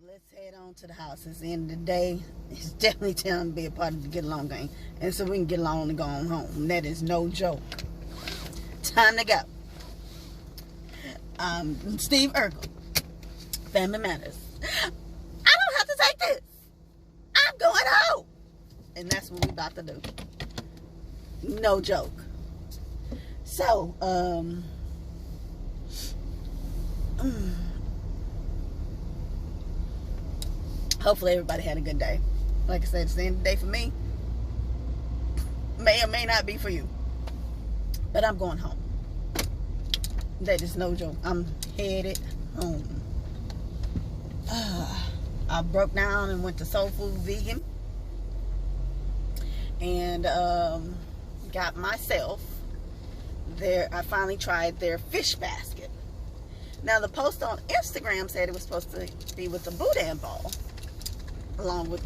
let's head on to the house. It's the end of the day. It's definitely time to be a part of the get along game. And so we can get along and go on home. That is no joke. Time to go. Steve Urkel, Family Matters. I don't have to take this. I'm going home. And that's what we about to do. No joke. So, hopefully everybody had a good day. Like I said, it's the end of the day for me. May or may not be for you. But I'm going home. That is no joke. I'm headed home. I broke down and went to Soul Food Vegan. And got myself I finally tried their fish basket. Now the post on Instagram said it was supposed to be with the boudin ball, along with,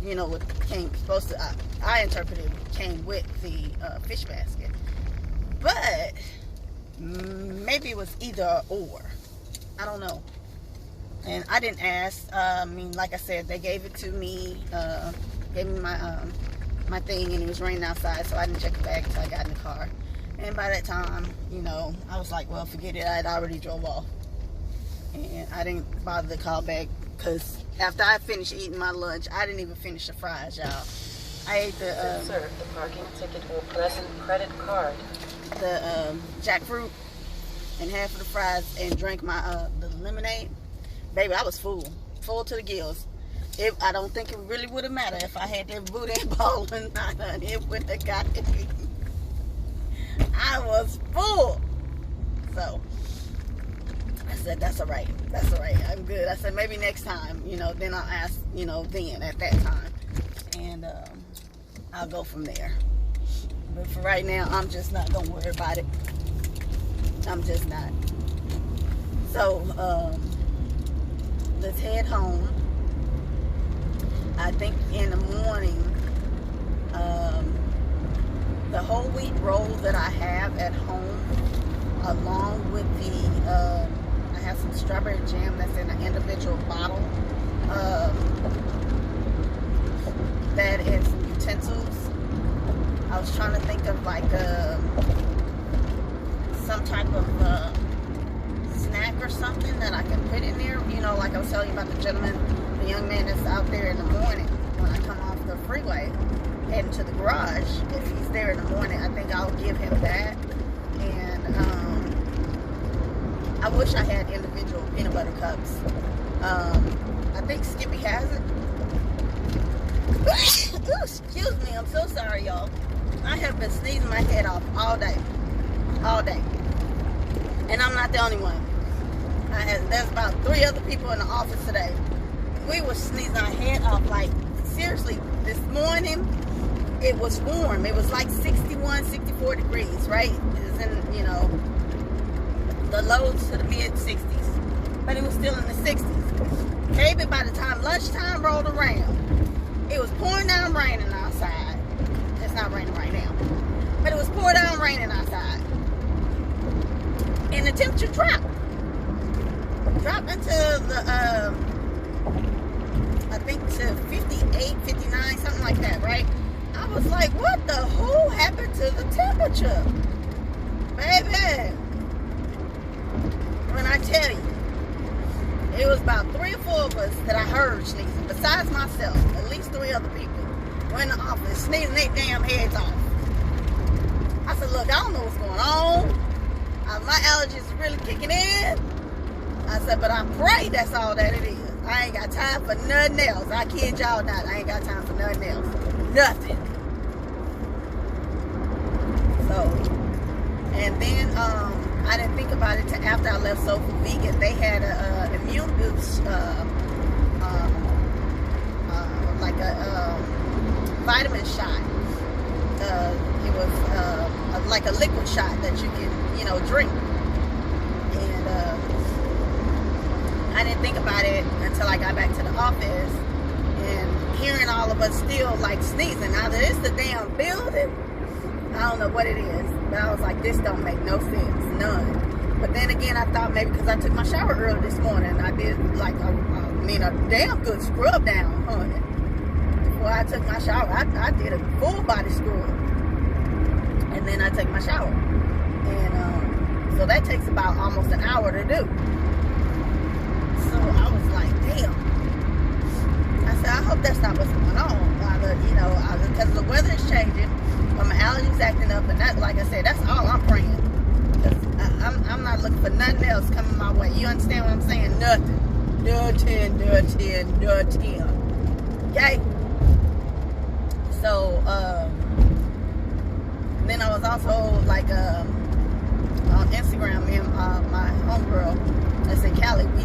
I interpreted it came with the fish basket, but maybe it was either or. I don't know. And I didn't ask. Like I said, they gave it to me, gave me my thing, and it was raining outside, so I didn't check the bag until I got in the car. And by that time, I was like, well, forget it. I'd already drove off. And I didn't bother to call back, because after I finished eating my lunch, I didn't even finish the fries, y'all. I ate the insert the parking ticket or present credit card. The jackfruit and half of the fries, and drank my the lemonade. Baby, I was full to the gills. I don't think it really would have mattered if I had that boudin ball or not. It would have got it. I was full. So I said, that's all right. That's all right. I'm good. I said, maybe next time, then I'll ask, then at that time. And I'll go from there. But for right now, I'm just not going to worry about it. I'm just not. So, let's head home. I think in the morning, the whole wheat roll that I have at home, along with I have some strawberry jam that's in an individual bottle, that is some utensils. I was trying to think of some type of snack or something that I can put in there. Like I was telling you about the young man that's out there in the morning when I come off the freeway heading to the garage. If he's there in the morning, I think I'll give him that. And I wish I had individual peanut butter cups. I think Skippy has it. Ooh, excuse me, I'm so sorry, y'all. I have been sneezing my head off all day. And I'm not the only one. There's about 3 other people in the office today. We were sneezing our head off. Like, seriously, this morning it was warm. It was like 61, 64 degrees, right? It was in, the lows to the mid 60s, but it was still in the 60s. Maybe by the time lunchtime rolled around, it was pouring down raining outside. It's not raining right now, but it was pouring down raining outside, and the temperature dropped into the I think to 58, 59, something like that, right? I was like, what the who happened to the temperature? Baby, when I tell you, it was about 3 or 4 of us that I heard sneezing, besides myself. At least 3 other people were in the office sneezing their damn heads off. I said, look, I don't know what's going on. My allergies are really kicking in. I said, but I pray that's all that it is. I ain't got time for nothing else. I kid y'all not. I ain't got time for nothing else. Nothing. So, and then I didn't think about it till after I left Soul Food Vegan. They had a immune boost, like a vitamin shot. It was like a liquid shot that you can, drink. And I didn't think about it until I got back to the office and hearing all of us still like sneezing. Now that it's the damn building, I don't know what it is, but I was like, this don't make no sense, none. But then again, I thought maybe because I took my shower early this morning, I did like me mean, a damn good scrub down, honey. Before I took my shower, I did a full body scrub. And then I take my shower. And so that takes about almost an hour to do. So I was like, damn. I said, I hope that's not what's going on. Because the weather is changing, my allergies acting up, and that, like I said, that's all I'm praying. Because I'm not looking for nothing else coming my way. You understand what I'm saying? Nothing. Okay? So, then I was also, like, on Instagram, me and my homegirl, that's in Cali, we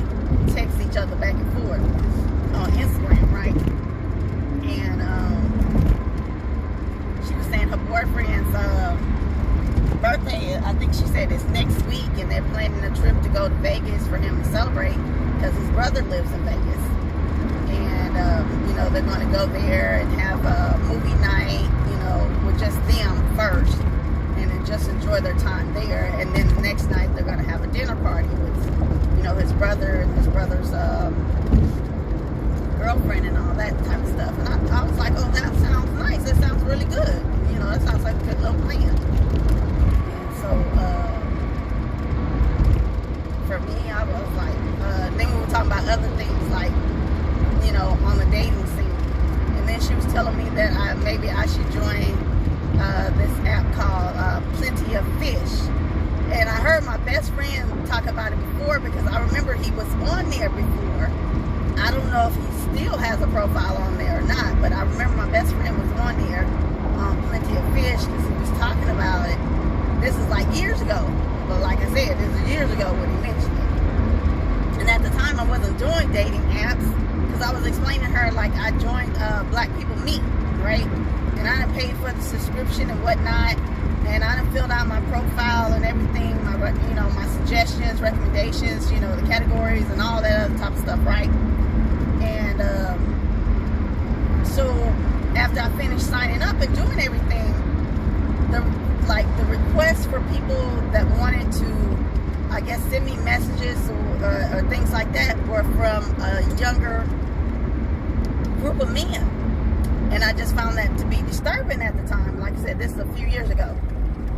text each other back and forth on Instagram, right? And she was saying her boyfriend's birthday, I think she said it's next week, and they're planning a trip to go to Vegas for him to celebrate because his brother lives in Vegas. And they're going to go there and have a movie night, with just them first, and then just enjoy their time there. And then the next night they're going to have a dinner party with his brother and his brother's girlfriend and all that type of stuff. And I was like, oh, that sounds nice. That sounds really good. That sounds like a good little plan. And so for me, I was like, then we were talking about other things like, on the dating scene. And then she was telling me that maybe I should join this app called Plenty of Fish. And I heard my best friend talk about it before, because I remember he was on there before. I don't know if he still has a profile on there or not, but I remember my best friend was on there on Plenty of Fish, because he was talking about it. This is like years ago. But like I said, this is years ago when he mentioned it. And at the time, I wasn't doing dating apps, because I was explaining to her, like, I joined Black People Meet, right? And I done paid for the subscription and whatnot. And I done filled out my profile and everything, my suggestions, recommendations, the categories and all that other type of stuff, right? And so after I finished signing up and doing everything, the requests for people that wanted to, I guess, send me messages or things like that were from a younger group of men. And I just found that to be disturbing at the time. Like I said, this is a few years ago.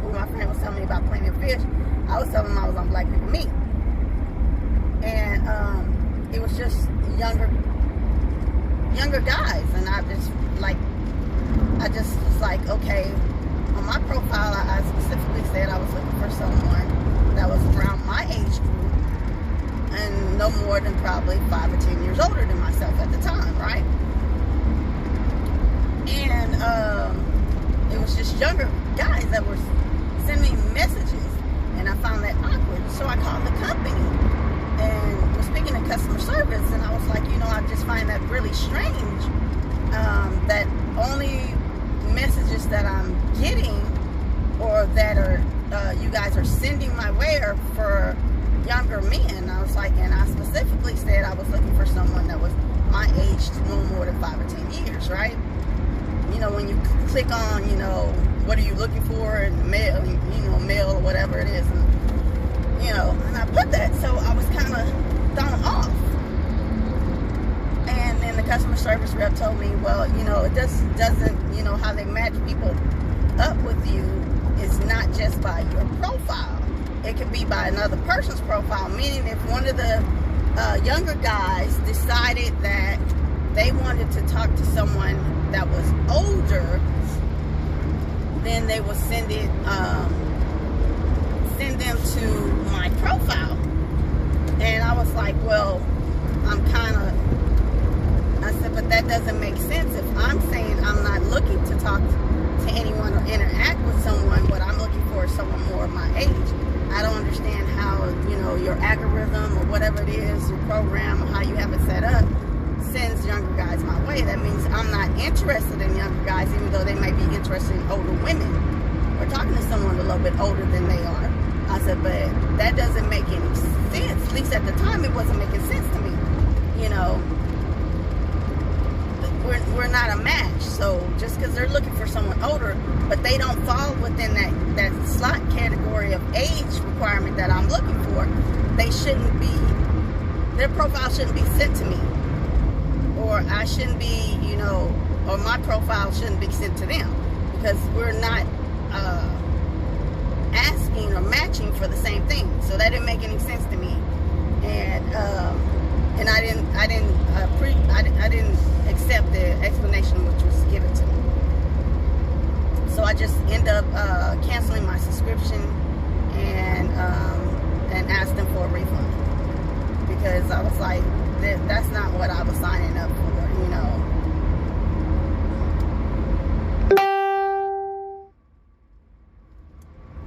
When my friend was telling me about Plenty of Fish, I was telling him I was on Black People Meet. And it was just younger guys. And I just was like, okay, on my profile, I specifically said I was looking for someone that was around my age group and no more than probably 5 or 10 years older than myself at the time, right? And it was just younger guys that were sending me messages, and I found that awkward. So I called the company and was speaking to customer service, and I was like, I just find that really strange, that only messages that I'm getting or that are you guys are sending my way are for younger men. I was like, and I specifically said I was looking for someone that was my age, no more than 5 or 10 years, right? When you click on, what are you looking for in mail, mail or whatever it is, and I put that, so I was kind of thrown off. And then the customer service rep told me, well, it just doesn't, how they match people up with you is not just by your profile. It could be by another person's profile, meaning if one of the younger guys decided that they wanted to talk to someone that was older, then they would send them to my profile. And I was like, well, I said, but that doesn't make sense. If I'm saying I'm not looking to talk to anyone or interact with someone, what I'm looking for is someone more of my age. I don't understand how, your algorithm or whatever it is, your program or how you have it set up, sends younger guys my way. That means I'm not interested in younger guys, even though they may be interested in older women or talking to someone a little bit older than they are. I said, but that doesn't make any sense. At least at the time, it wasn't making sense to me. We're not a match. So just because they're looking for someone older, but they don't fall within that slot category of age requirement that I'm looking for, they shouldn't be, their profile shouldn't be sent to me. or I shouldn't be, you know, or my profile shouldn't be sent to them, because we're not asking or matching for the same thing. So that didn't make any sense to me, and I didn't accept the explanation which was given to me. So I just end up canceling my subscription and asked them for a refund, because I was like, that's not what I was signing up for, you know.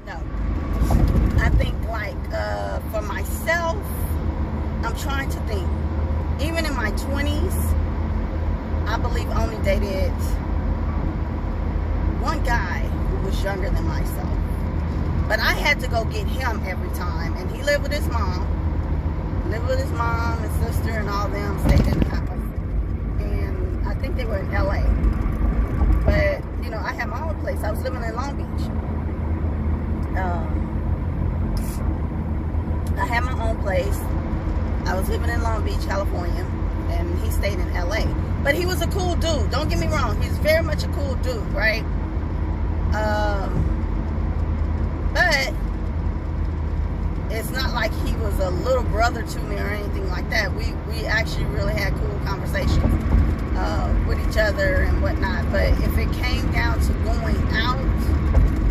No. I think, like, for myself, I'm trying to think. Even in my 20s, I believe only dated one guy who was younger than myself. But I had to go get him every time, and he lived with his mom. Lived with his mom and sister and all them, stayed in the house. And I think they were in LA. But, you know, I had my own place. I was living in Long Beach. I had my own place. I was living in Long Beach, California, and he stayed in LA. But he was a cool dude. Don't get me wrong. He's very much a cool dude, right? But it's not like he was a little brother to me or anything like that. We actually really had cool conversations with each other and whatnot. But if it came down to going out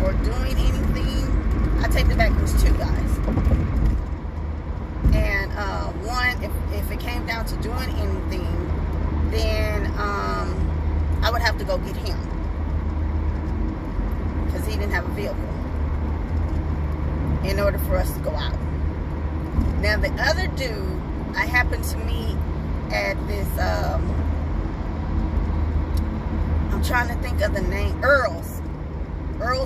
or doing anything, I take it back, it was two guys. And one, if it came down to doing anything, then I would have to go get him, because he didn't have a vehicle in order for us to go out. Now the other dude I happened to meet at this I'm trying to think of the name, Earl's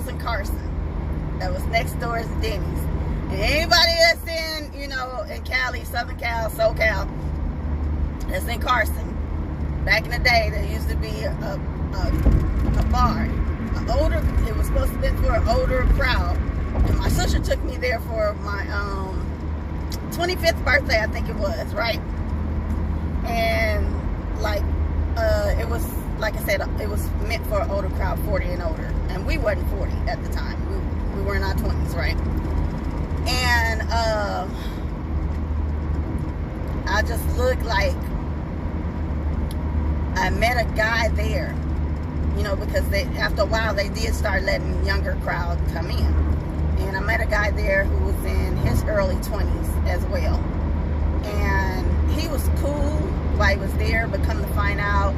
and Carson, that was next door to Denny's. And anybody that's in, you know, in Cali, Southern Cal, SoCal, that's in Carson, back in the day, there used to be a bar, it was supposed to be for an older crowd. And my sister took me there for my 25th birthday, I think it was, right? And like, it was, like I said, it was meant for an older crowd, 40 and older. And we wasn't 40 at the time. We were in our 20s, right? And I just looked like I met a guy there, you know, because after a while they did start letting younger crowd come in. And I met a guy there who was in his early 20s as well. And he was cool while he was there, but come to find out,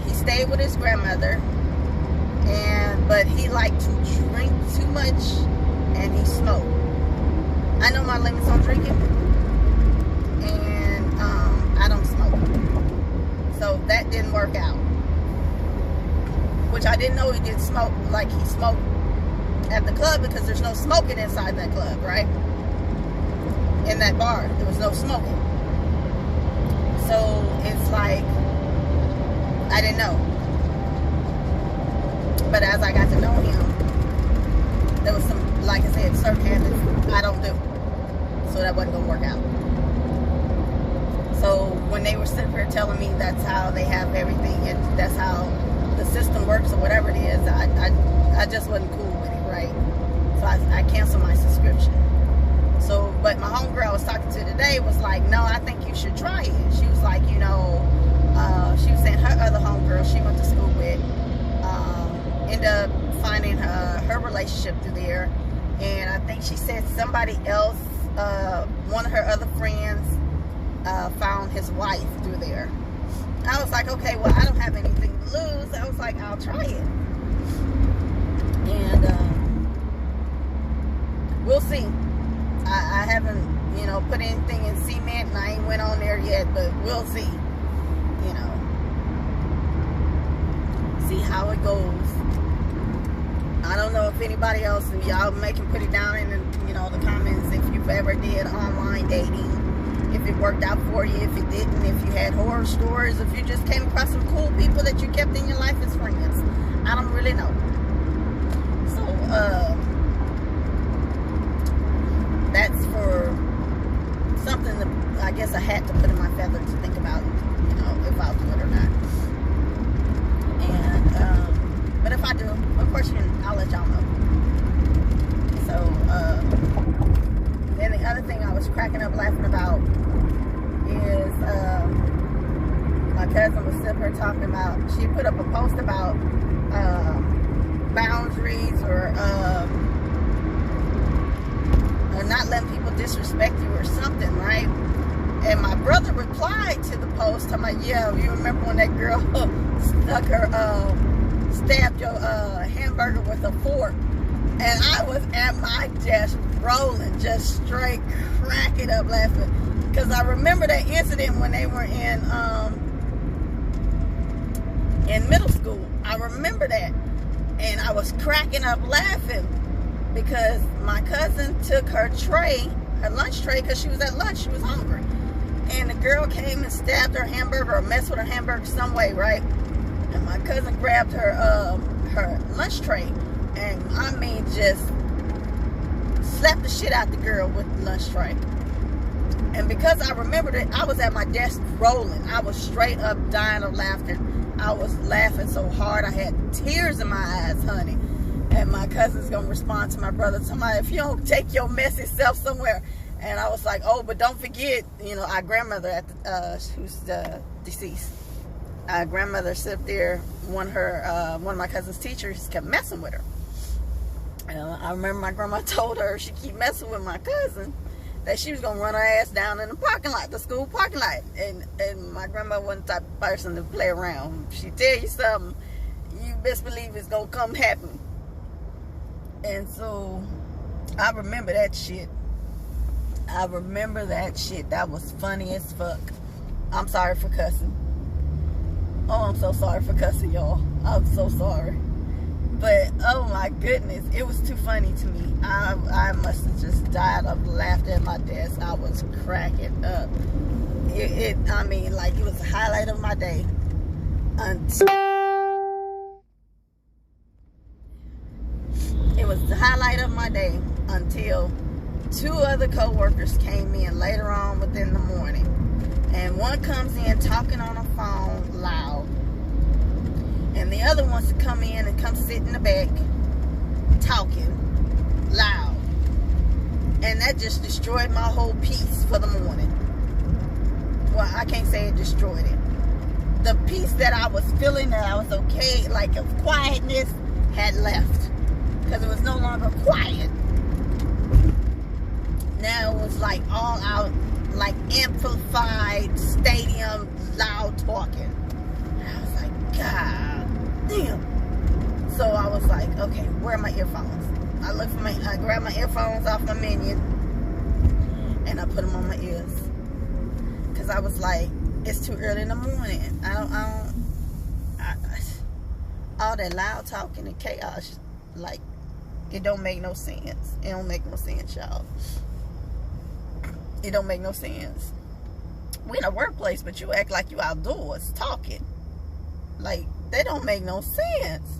he stayed with his grandmother, but he liked to drink too much, and he smoked. I know my limits on drinking, and I don't smoke. So that didn't work out. Which I didn't know he did smoke, like he smoked at the club, because there's no smoking inside that club, right? In that bar, there was no smoking. So it's like, I didn't know. But as I got to know him, there was some, like I said, certain habits I don't do. So that wasn't going to work out. So when they were sitting here telling me that's how they have everything, and that's how the system works or whatever it is, I just wasn't cool with it, right? So I canceled my subscription. So, but my homegirl I was talking to today was like, no, I think you should try it. She was like, you know, she was saying her other homegirl she went to school with, ended up finding her relationship through there. And I think she said somebody else, one of her other friends, found his wife through there. I was like, okay, well, I don't have anything to lose. I was like, I'll try it. And we'll see. I haven't, you know, put anything in cement, and I ain't went on there yet, but we'll see. You know, see how it goes. I don't know if anybody else, and y'all can put it down in the, you know, the comments if you've ever did online dating, if it worked out for you, if it didn't, if you had horror stories, if you just came across some cool people that you kept in your life as friends. I don't really know. So that's for something that I guess I had to put in my feather to think about, you know, if I'll do it or cousin was sitting here talking about, she put up a post about boundaries or not letting people disrespect you or something, right? And my brother replied to the post, talking about, yeah, you remember when that girl stabbed your hamburger with a fork? And I was at my desk rolling, just straight cracking up laughing. Because I remember that incident when they were in middle school. I remember that. And I was cracking up laughing because my cousin took her tray, her lunch tray, because she was at lunch, she was hungry. And the girl came and stabbed her hamburger or messed with her hamburger some way, right? And my cousin grabbed her lunch tray and, I mean, just slapped the shit out the girl with the lunch tray. And because I remembered it, I was at my desk rolling. I was straight up dying of laughter. I was laughing so hard, I had tears in my eyes, honey. And my cousin's gonna respond to my brother, somebody, if you don't take your messy self somewhere. And I was like, oh, but don't forget, you know, our grandmother at the, who's deceased. Our grandmother sat there, one of my cousin's teachers kept messing with her. And I remember my grandma told her she keep messing with my cousin, that she was gonna run her ass down in the parking lot, the school parking lot. And my grandma wasn't the type of person to play around. She tell you something, you best believe it's gonna come happen. And so I remember that shit. I remember that shit. That was funny as fuck. I'm sorry for cussing. Oh, I'm so sorry for cussing, y'all. I'm so sorry. But, oh my goodness, it was too funny to me. I must have just died of laughter at my desk. I was cracking up. I mean, like, it was the highlight of my day. It was the highlight of my day until two other co-workers came in later on within the morning. And one comes in talking on a phone loud. And the other wants to come in and come sit in the back talking loud. And that just destroyed my whole peace for the morning. Well, I can't say it destroyed it. The peace that I was feeling, that I was okay, like of quietness, had left. Because it was no longer quiet. Now it was like all out, like amplified stadium loud talking. And I was like, God damn. So I was like, okay, where are my earphones? I grabbed my earphones off my minion and I put them on my ears. Cause I was like, it's too early in the morning. All that loud talking and chaos, like, it don't make no sense. It don't make no sense, y'all. It don't make no sense. We in a workplace, but you act like you outdoors talking. Like, that don't make no sense.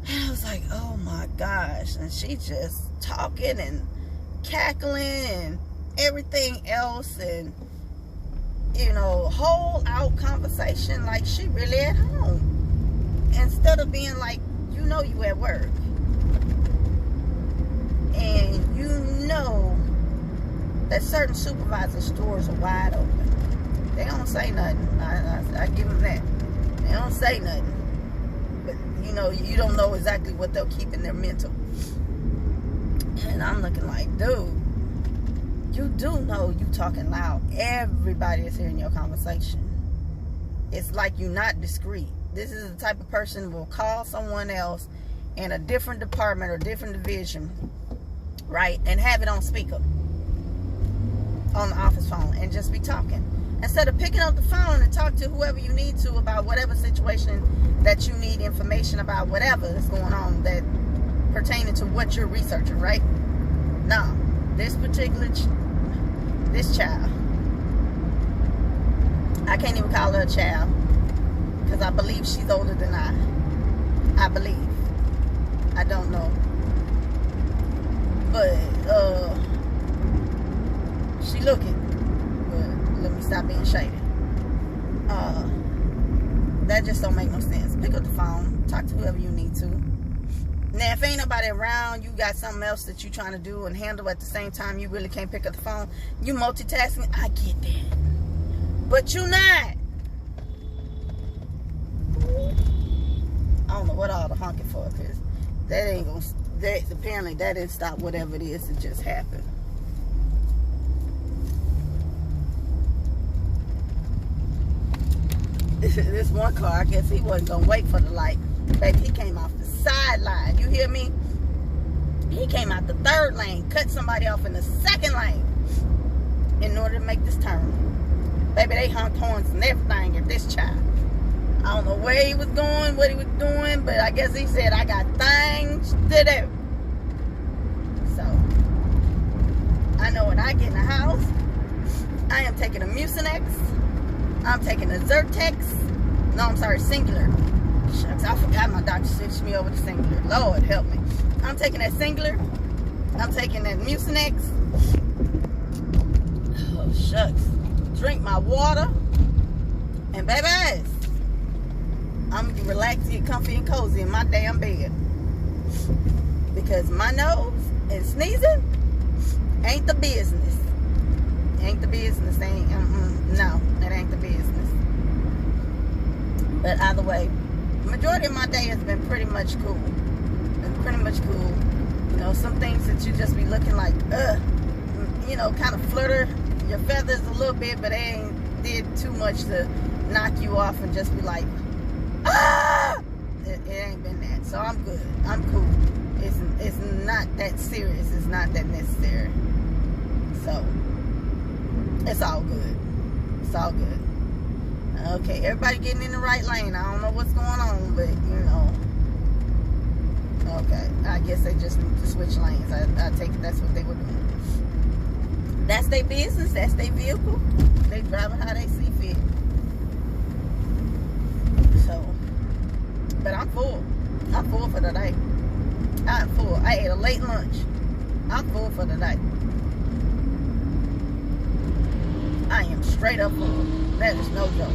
And I was like, oh my gosh. And she just talking and cackling and everything else. And, you know, whole out conversation like she really at home. Instead of being like, you know you at work. And you know that certain supervisor stores are wide open. They don't say nothing. I give them that. They don't say nothing. But, you know, you don't know exactly what they'll keep in their mental. And I'm looking like, dude, you do know you talking loud. Everybody is hearing your conversation. It's like you're not discreet. This is the type of person who will call someone else in a different department or different division, right, and have it on speaker on the office phone and just be talking. Instead of picking up the phone and talk to whoever you need to about whatever situation that you need information about, whatever is going on that pertaining to what you're researching, right? No, this child, I can't even call her a child because I believe she's older than I believe. I don't know. But, she looking. But let me stop being shady. That just don't make no sense. Pick up the phone. Talk to whoever you need to. Now, if ain't nobody around, you got something else that you trying to do and handle at the same time, you really can't pick up the phone. You multitasking. I get that. But you not. what all the honking for, because that ain't gonna, apparently that didn't stop whatever it is that just happened. This one car, I guess he wasn't gonna wait for the light. Baby, he came off the sideline. You hear me? He came out the third lane, cut somebody off in the second lane in order to make this turn. Baby, they honked horns and everything at this child. I don't know where he was going, what he was doing, but I guess he said, I got things to do. So, I know when I get in the house, I am taking a Mucinex, I'm taking a Zyrtex, no, I'm sorry, Singular. Shucks, I forgot my doctor switched me over to Singular. Lord, help me. I'm taking that Singular, I'm taking that Mucinex. Oh, shucks. Drink my water, and baby, I'm gonna relax, get comfy and cozy in my damn bed, because my nose and sneezing ain't the business. Ain't the business. Ain't no, that ain't the business. But either way, the majority of my day has been pretty much cool. Been pretty much cool. You know, some things that you just be looking like, you know, kind of flutter your feathers a little bit, but they ain't did too much to knock you off and just be like, ah! It ain't been that. So I'm good. I'm cool. It's not that serious. It's not that necessary. So it's all good. It's all good. Okay, everybody getting in the right lane. I don't know what's going on, but you know. Okay, I guess they just need to switch lanes. I take it that's what they were doing. That's their business. That's their vehicle. They driving how they see fit. So, but I'm full. I'm full for the day. I'm full. I ate a late lunch. I'm full for the day. I am straight up full. That is no joke.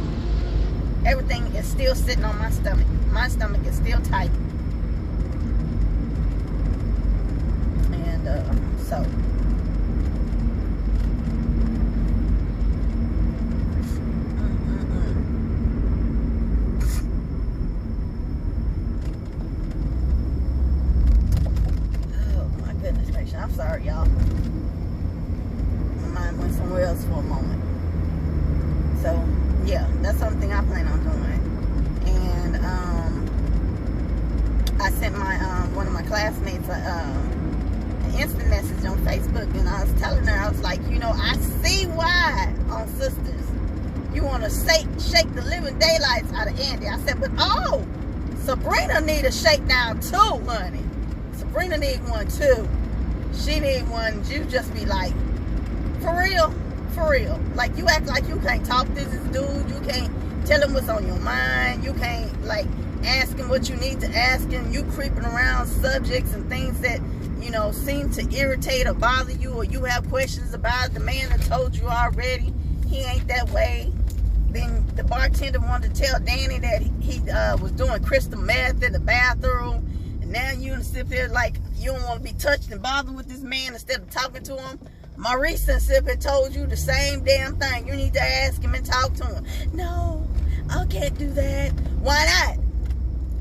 Everything is still sitting on my stomach. My stomach is still tight. And so. I'm sorry, y'all. My mind went somewhere else for a moment. So, yeah, that's something I plan on doing. And I sent my one of my classmates an instant message on Facebook, and I was telling her, I was like, you know, I see why on Sisters you want to shake the living daylights out of Andy. I said, but oh, Sabrina need a shakedown too, honey. Sabrina need one too. She need one. You just be like, for real, for real. Like, you act like you can't talk to this dude. You can't tell him what's on your mind. You can't, like, ask him what you need to ask him. You creeping around subjects and things that, you know, seem to irritate or bother you, or you have questions about. The man that told you already he ain't that way. Then the bartender wanted to tell Danny that he was doing crystal meth in the bathroom. And now you sit there like, you don't want to be touched and bothered with this man instead of talking to him. Maurice and Sipper told you the same damn thing. You need to ask him and talk to him. No, I can't do that. Why not?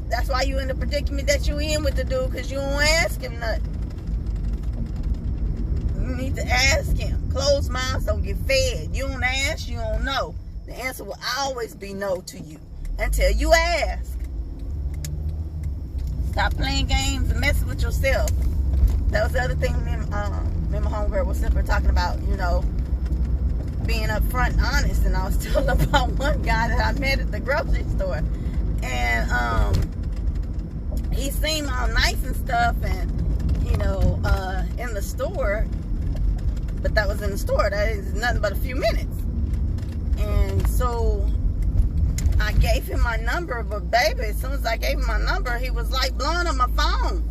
That's why you in the predicament that you in with the dude, because you don't ask him nothing. You need to ask him. Closed mouths don't get fed. You don't ask, you don't know. The answer will always be no to you until you ask. Stop playing games and messing with yourself. That was the other thing me and my homegirl was simply talking about, you know, being upfront and honest. And I was telling about one guy that I met at the grocery store. And he seemed all nice and stuff, and, you know, in the store. But that was in the store. That is nothing but a few minutes. And so I gave him my number, but baby, as soon as I gave him my number, he was like blowing up my phone.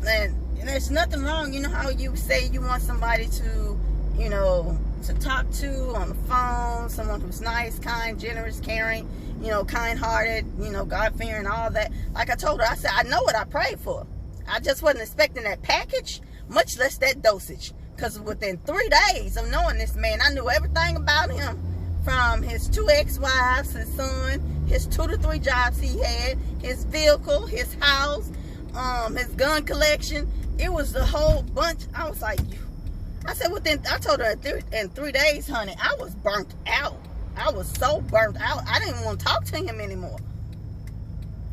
And there's nothing wrong. You know how you say you want somebody to, you know, to talk to on the phone, someone who's nice, kind, generous, caring, you know, kind-hearted, you know, God-fearing, all that. Like I told her, I said, I know what I prayed for. I just wasn't expecting that package, much less that dosage. Because within 3 days of knowing this man, I knew everything about him. from his 2 ex-wives, his son, his 2 to 3 jobs he had, his vehicle, his house, his gun collection. It was the whole bunch. I was like, I said, I told her in 3 days, honey, I was burnt out. I was so burnt out. I didn't want to talk to him anymore.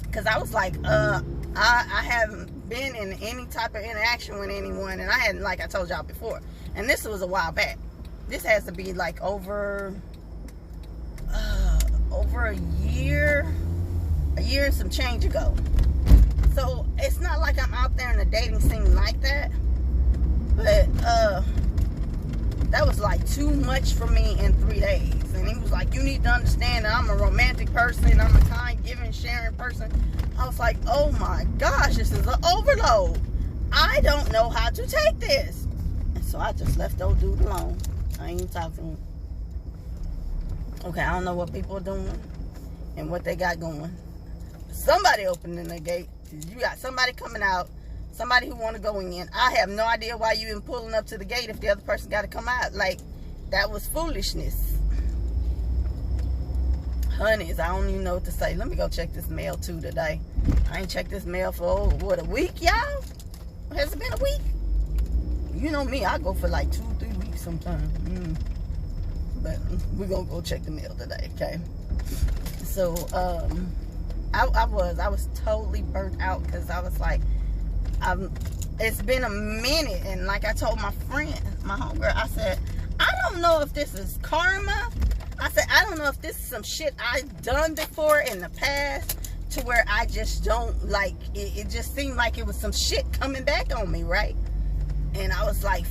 Because I was like, I haven't been in any type of interaction with anyone. And I hadn't, like I told y'all before. And this was a while back. This has to be like over a year and some change ago. So it's not like I'm out there in the dating scene like that. But that was like too much for me in 3 days. And he was like, you need to understand that I'm a romantic person. I'm a kind, giving, sharing person. I was like, oh my gosh, this is an overload. I don't know how to take this. And so I just left old dude alone. I ain't even talking to him. Okay, I don't know what people are doing and what they got going. Somebody opening the gate. You got somebody coming out. Somebody who want to go in. I have no idea why you even pulling up to the gate if the other person got to come out. Like, that was foolishness. Honeys, I don't even know what to say. Let me go check this mail too today. I ain't checked this mail for, what, a week, y'all? Has it been a week? You know me, I go for like 2-3 weeks sometimes. But we're going to go check the mail today, okay? So, I was totally burnt out because I was like, it's been a minute, and like I told my friend, my homegirl, I said, I don't know if this is karma. I said, I don't know if this is some shit I've done before in the past to where I just don't like it. It just seemed like it was some shit coming back on me, right? And I was like,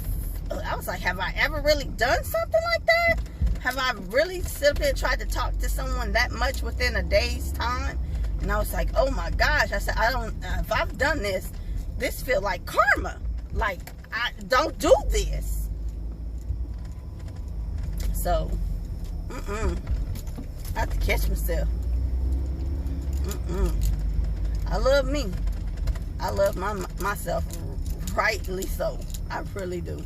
have I ever really done something like that? Have I really sit there and tried to talk to someone that much within a day's time? And I was like, oh my gosh. I said, I don't, if I've done this, this feel like karma. Like, I don't do this. So, I have to catch myself. I love me. I love myself rightly so. I really do.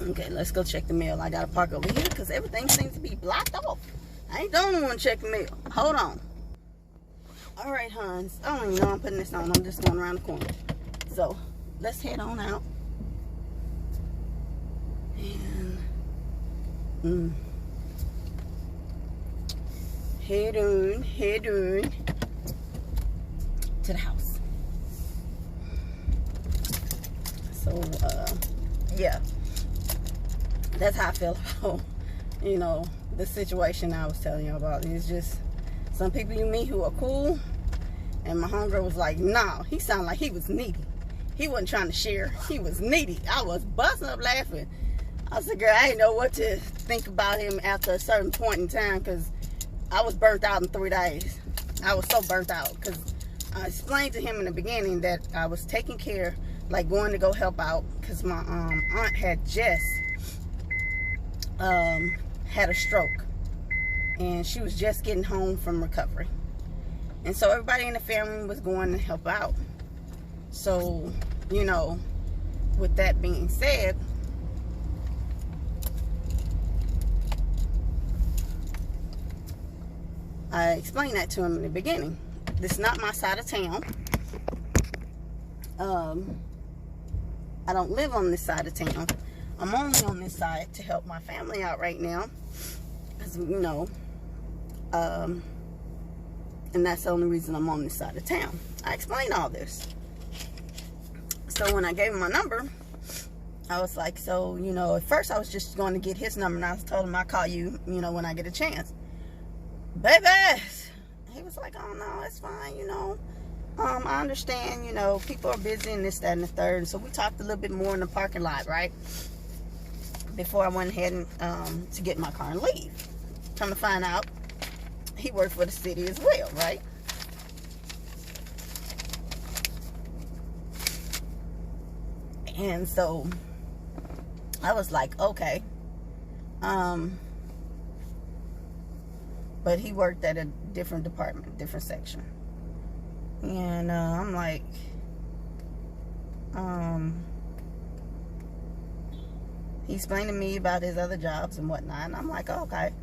Okay, let's go check the mail. I gotta park over here because everything seems to be blocked off. I ain't the only one checking mail. Hold on. All right, Hans. I don't even know I'm putting this on. I'm just going around the corner. So, let's head on out. And head on to the house. So, yeah. That's how I feel about, you know, the situation I was telling you about. It's just some people you meet who are cool, and my homegirl was like, nah, he sounded like he was needy. He wasn't trying to share. He was needy. I was busting up laughing. I said, girl, I didn't know what to think about him after a certain point in time because I was burnt out in 3 days. I was so burnt out because I explained to him in the beginning that I was taking care, like going to go help out because my aunt had just had a stroke, and she was just getting home from recovery, and so everybody in the family was going to help out. So, you know, with that being said, I explained that to him in the beginning. This is not my side of town. I don't live on this side of town. I'm only on this side to help my family out right now. Because, you know, and that's the only reason I'm on this side of town. I explained all this. So when I gave him my number, I was like, so, you know, at first I was just going to get his number, and I told him I'll call you, you know, when I get a chance. Baby! He was like, oh, no, it's fine, you know. I understand, you know, people are busy and this, that, and the third. And so we talked a little bit more in the parking lot, right? Before I went ahead and to get my car and leave. Come to find out, he worked for the city as well, right? And so I was like, okay. But he worked at a different department, different section. And I'm like, He explained to me about his other jobs and whatnot, and I'm like, oh, okay.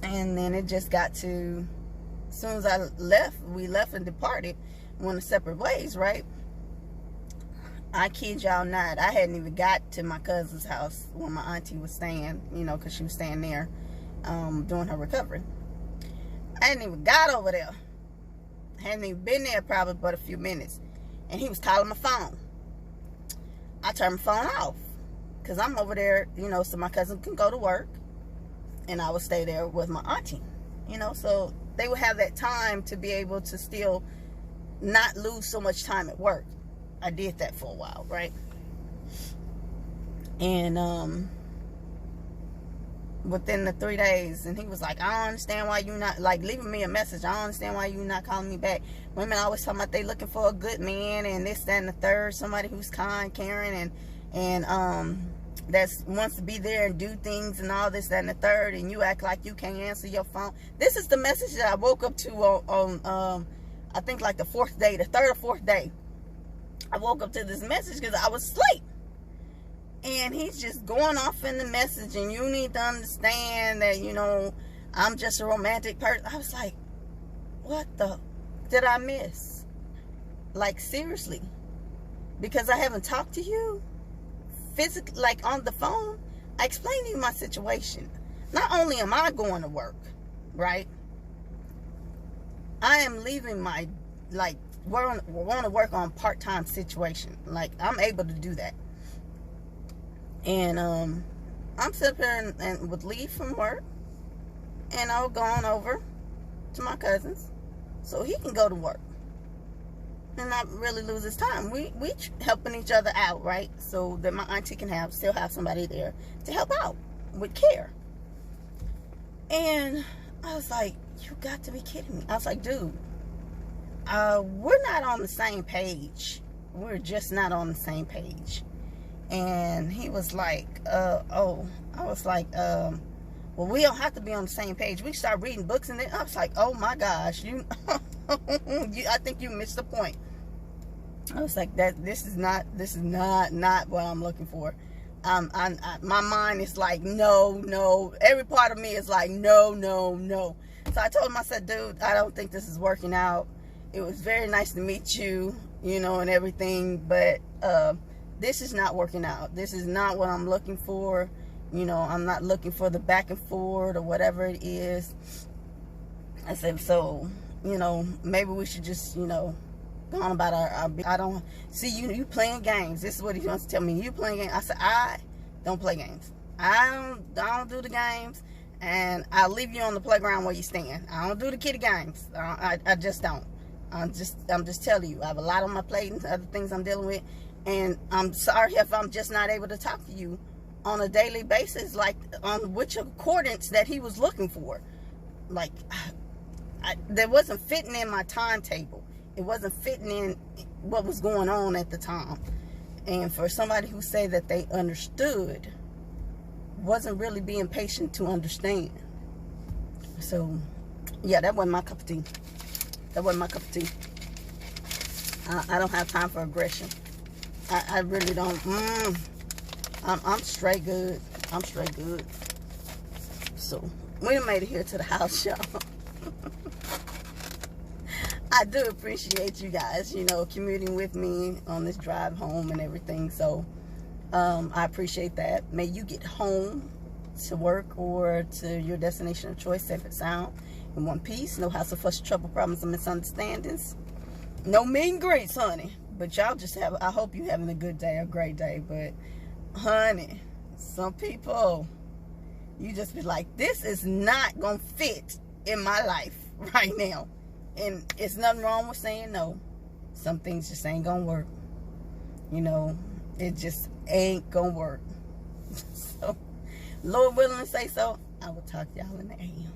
And then it just got to, as soon as I left, we left and departed, went separate ways, right? I kid y'all not, I hadn't even got to my cousin's house where my auntie was staying, you know, because she was staying there doing her recovery. I hadn't even got over there. Hadn't even been there probably but a few minutes. And he was calling my phone. I turned my phone off because I'm over there, you know, so my cousin can go to work and I would stay there with my auntie, you know, so they would have that time to be able to still not lose so much time at work. I did that for a while, right? And within the 3 days, and he was like, I don't understand why you not, like, leaving me a message. I don't understand why you not calling me back. Women always talking about they looking for a good man and this, that, and the third, somebody who's kind, caring, and that's wants to be there and do things and all this, that, and the third, and you act like you can't answer your phone. This is the message that I woke up to on I think like the fourth day, the third or fourth day. I woke up to this message because I was asleep. And he's just going off in the message, and you need to understand that, you know, I'm just a romantic person. I was like, what the did I miss? Like, seriously? Because I haven't talked to you physically, like on the phone. I explained to you my situation. Not only am I going to work, right? I am leaving my, like, we're going to work on part-time situation. Like, I'm able to do that. And I'm sitting there and would leave from work, and I would go on over to my cousin's so he can go to work and not really lose his time. We helping each other out, right? So that my auntie can still have somebody there to help out with care. And I was like, you got to be kidding me. I was like, dude, we're not on the same page. We're just not on the same page. And he was like, oh. I was like, well, we don't have to be on the same page. We start reading books, and then I was like, oh my gosh, I think you missed the point. I was like, this is not what I'm looking for. My mind is like, no. Every part of me is like, no. So I told him, I said, dude, I don't think this is working out. It was very nice to meet you, you know, and everything, but this is not working out. This is not what I'm looking for. You know, I'm not looking for the back and forth or whatever it is. I said, so, you know, maybe we should just, you know, go on about our I don't see you playing games. This is what he wants to tell me. You playing games. I said, I don't play games. I don't do the games, and I'll leave you on the playground where you stand. I don't do the kiddie games. I just don't. I'm just telling you, I have a lot on my plate and other things I'm dealing with. And I'm sorry if I'm just not able to talk to you on a daily basis, like on which accordance that he was looking for. Like, that wasn't fitting in my timetable. It wasn't fitting in what was going on at the time. And for somebody who said that they understood, wasn't really being patient to understand. So, yeah, that wasn't my cup of tea. That wasn't my cup of tea. I don't have time for aggression. I really don't. I'm straight good. I'm straight good. So, we done made it here to the house, y'all. I do appreciate you guys, you know, commuting with me on this drive home and everything. So, I appreciate that. May you get home to work or to your destination of choice safe and sound in one piece. No hassle, fuss, trouble, problems, and misunderstandings. No meet and greets, honey. But y'all just have, I hope you're having a good day, a great day. But, honey, some people, you just be like, this is not going to fit in my life right now. And it's nothing wrong with saying no. Some things just ain't going to work. You know, it just ain't going to work. So, Lord willing to say so, I will talk to y'all in the AM.